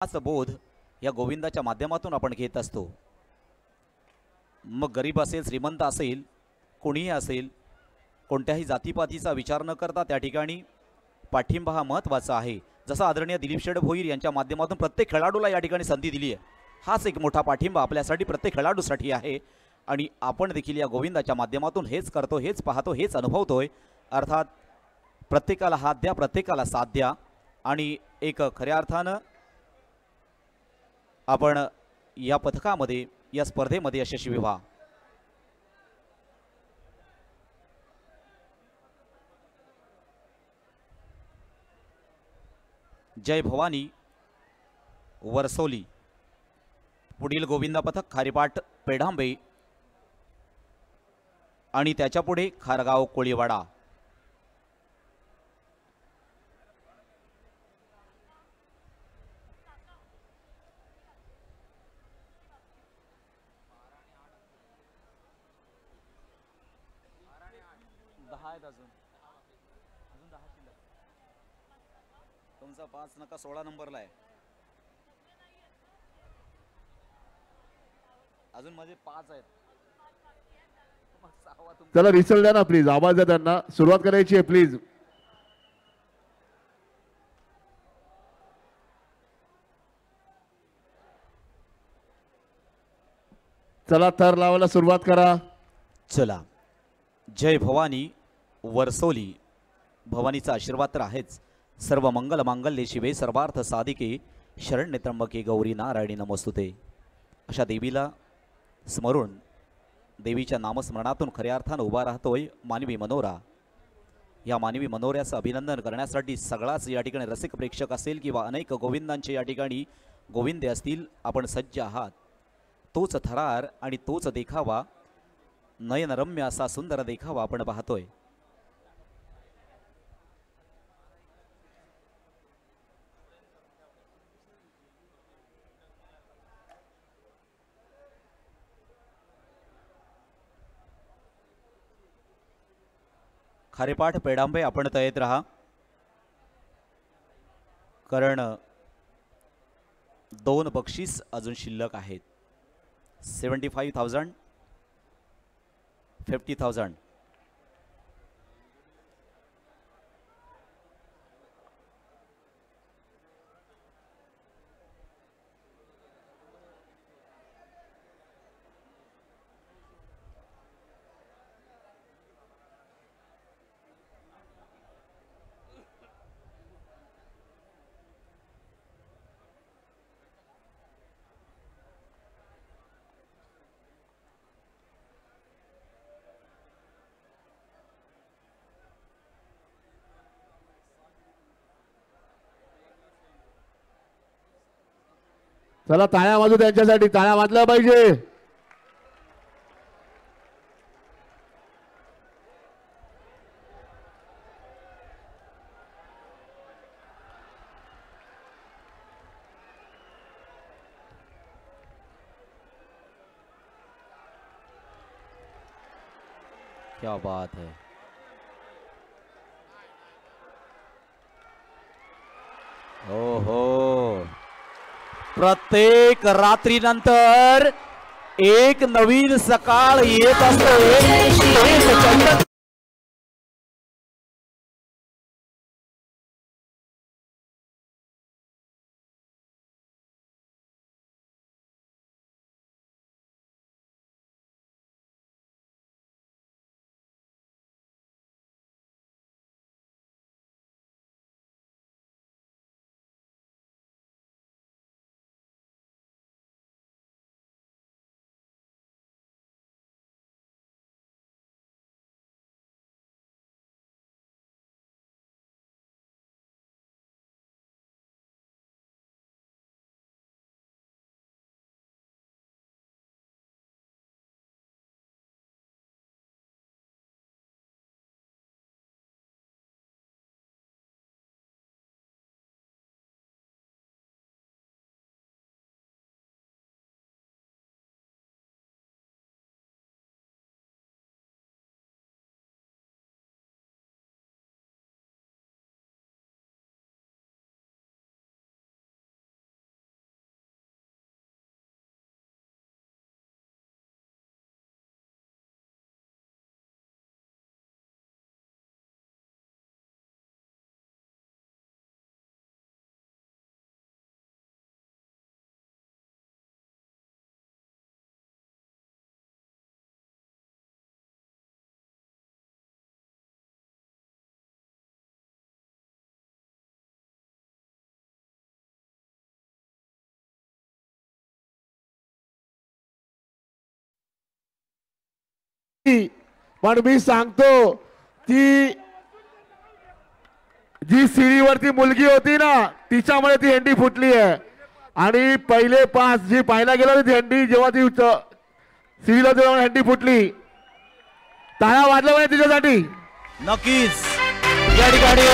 हाच बोध या गोविंदाच्या माध्यमातून आपण घेत असतो। मग गरीब असेल श्रीमंत असेल कोणीही असेल कोणत्याही जातीपातीचा विचार न करता त्या ठिकाणी पाठिंबा हा महत्त्वाचा आहे। जसं आदरणीय दिलीप शेठ भोईर यांच्या माध्यमातून प्रत्येक खेळाडूला या ठिकाणी संधी दिली आहे, हाच एक मोठा पाठिंबा आपल्यासाठी प्रत्येक खेळाडूसाठी आहे। आणि आपण देखील या गोविंदाच्या माध्यमातून हेच करतो, हेच पाहतो, हेच अनुभवतोय। अर्थात प्रत्येकाला हात द्या, प्रत्येकाला साथ द्या आणि एक खऱ्या अर्थानं आपण या पथकामध्ये या स्पर्धेमध्ये यशस्वी व्हा। जय भवानी वरसोली। पुढील गोविंदा पथक खारीपाट पेढांबे आणि त्याच्या पुढे खारगाव कोळीवाडा। तुमचा 5 नका 16 नंबरला आहे। अजून माझे 5 आहेत। चला रिसल द्या ना प्लीज, आवाज द्या त्यांना, सुरुवात करायची आहे प्लीज। चला थर लावायला सुरुवात करा। चला जय भवानी वरसोली। भवानीचा आशीर्वाद तर आहेच। सर्व मंगल मांगल्ये शिवे सर्वार्थ साधिके शरण्य त्र्यंबके गौरी नारायणी नमोस्तुते। अशा देवीला स्मरून देवीच्या नामस्मरणातून खऱ्या अर्थानं उभा राहतोय मानवी मनोरा। या मानवी मनोऱ्याचं अभिनंदन करण्यासाठी सगळाच या ठिकाणी रसिक प्रेक्षक असेल किंवा अनेक गोविंदांचे या ठिकाणी गोविंदे असतील, आपण सज्ज आहात। तोच थरार आणि तोच देखावा, नयनरम्य असा सुंदर देखावा आपण पाहतोय। खारेपाठ पेडांबे आपण तयारीत राहा, कारण 2 बक्षीस अजून शिल्लक आहेत। 75,000 50,000। चला टाळ्या वाजू त्यांच्यासाठी, टाळ्या वाजल्या पाहिजे। क्या बात है। ओहो, प्रत्येक रात्रीनंतर एक नवीन सकाळ येत असते। पण मी सांगतो ती जी सीडीवरती मुलगी होती ना तिच्यामुळे ती हंडी फुटली आहे आणि पहिले 5 जी पाहायला गेलो ती हंडी जेव्हा ती सीडीला जेव्हा हंडी फुटली टाळ्या वाजल्या पाहिजे तिच्यासाठी नक्कीच या ठिकाणी